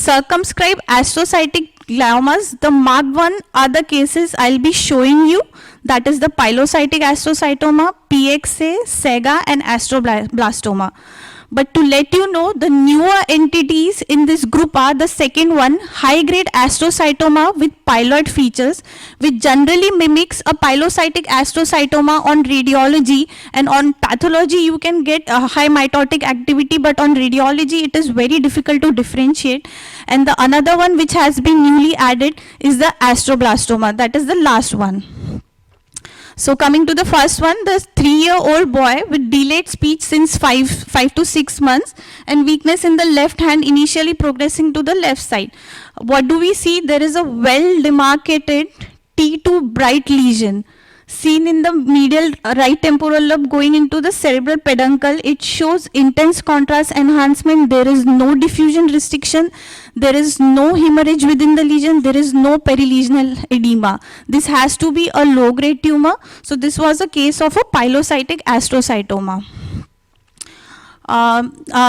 circumscribed astrocytic gliomas, the marked one are the cases I'll be showing you. That is the pilocytic astrocytoma, PXA, SEGA, and astroblastoma. But to let you know, the newer entities in this group are the second one, high-grade astrocytoma with piloid features, which generally mimics a pilocytic astrocytoma on radiology, and on pathology you can get a high mitotic activity, but on radiology it is very difficult to differentiate. And the another one which has been newly added is the astroblastoma. That is the last one. So coming to the first one, the 3-year-old boy with delayed speech since 5 to 6 months and weakness in the left hand initially progressing to the left side. What do we see? There is a well demarcated T2 bright lesion seen in the medial right temporal lobe going into the cerebral peduncle. It shows intense contrast enhancement. There is no diffusion restriction. There is no hemorrhage within the lesion. There is no perilesional edema. This has to be a low-grade tumor. So this was a case of a pilocytic astrocytoma.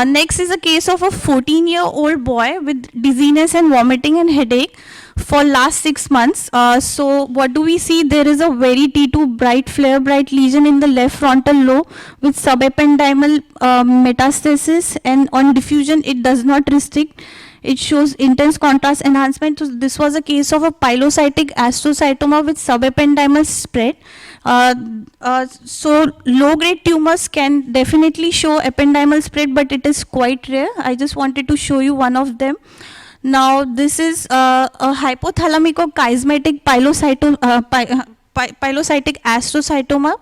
Next is a case of a 14-year-old boy with dizziness and vomiting and headache for last 6 months. So what do we see? There is a very T2 bright, flare bright lesion in the left frontal lobe with subependymal metastasis, and on diffusion it does not restrict. It shows intense contrast enhancement. So this was a case of a pilocytic astrocytoma with subependymal spread. So low-grade tumors can definitely show ependymal spread, but it is quite rare. I just wanted to show you one of them. Now this is a hypothalamic or chiasmatic pilocytic astrocytoma.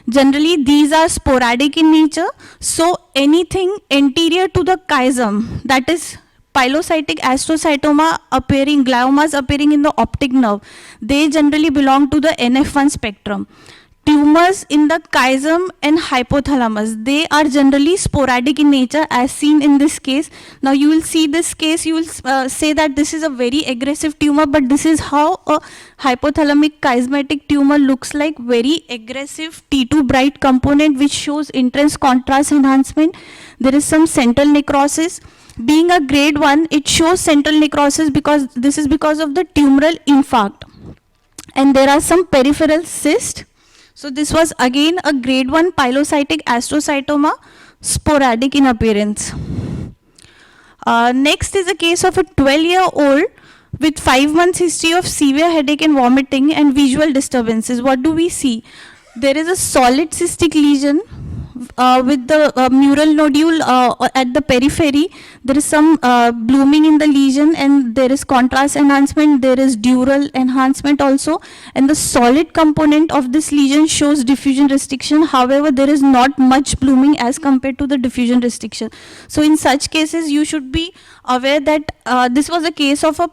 Generally these are sporadic in nature. So anything anterior to the chiasm, that is pilocytic astrocytoma appearing, gliomas appearing in the optic nerve, they generally belong to the NF1 spectrum. Tumors in the chiasm and hypothalamus, they are generally sporadic in nature as seen in this case. Now you will see this case, you will say that this is a very aggressive tumor, but this is how a hypothalamic chiasmatic tumor looks like. Very aggressive T2 bright component which shows intense contrast enhancement. There is some central necrosis. Being a grade 1, it shows central necrosis because this is because of the tumoral infarct. And there are some peripheral cysts. So this was again a grade 1 pilocytic astrocytoma, sporadic in appearance. Next is a case of a 12-year-old with 5 months history of severe headache and vomiting and visual disturbances. What do we see? There is a solid cystic lesion with the mural nodule at the periphery. There is some blooming in the lesion, and there is contrast enhancement. There is dural enhancement also, and the solid component of this lesion shows diffusion restriction. However, there is not much blooming as compared to the diffusion restriction. So in such cases you should be aware that this was a case of a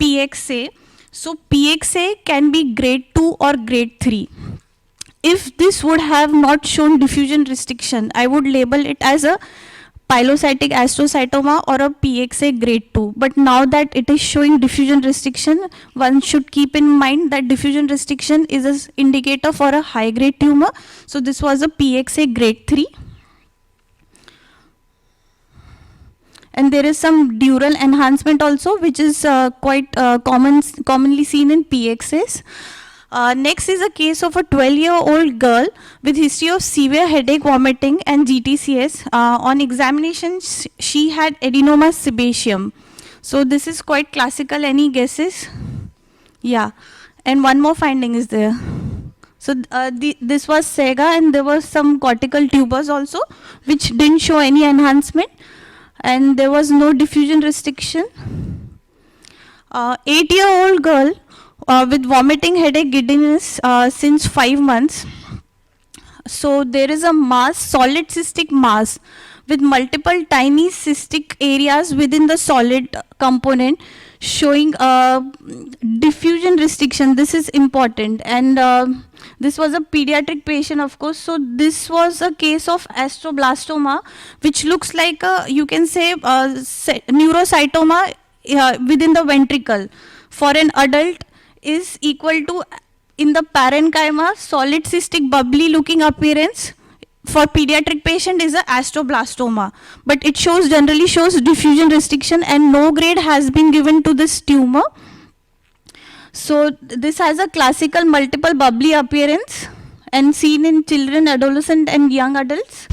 PXA. So PXA can be grade 2 or grade 3. If this would have not shown diffusion restriction, I would label it as a pilocytic astrocytoma or a PXA grade 2. But now that it is showing diffusion restriction, one should keep in mind that diffusion restriction is an indicator for a high grade tumor. So this was a PXA grade 3. And there is some dural enhancement also, which is quite commonly seen in PXAs. Next is a case of a 12-year-old girl with history of severe headache, vomiting and GTCS. On examination, she had adenoma sebaceum. So this is quite classical. Any guesses? Yeah. And one more finding is there. So this was SEGA, and there were some cortical tubers also, which didn't show any enhancement. And there was no diffusion restriction. 8-year-old girl with vomiting, headache, giddiness since 5 months. So there is a mass, solid cystic mass with multiple tiny cystic areas within the solid component showing diffusion restriction. This is important. And this was a pediatric patient, of course. So this was a case of astroblastoma, which looks like a, you can say, neurocytoma within the ventricle. For an adult, is equal to, in the parenchyma, solid cystic bubbly looking appearance for pediatric patient is a astroblastoma, but it generally shows diffusion restriction and no grade has been given to this tumor. So this has a classical multiple bubbly appearance and seen in children, adolescent and young adults.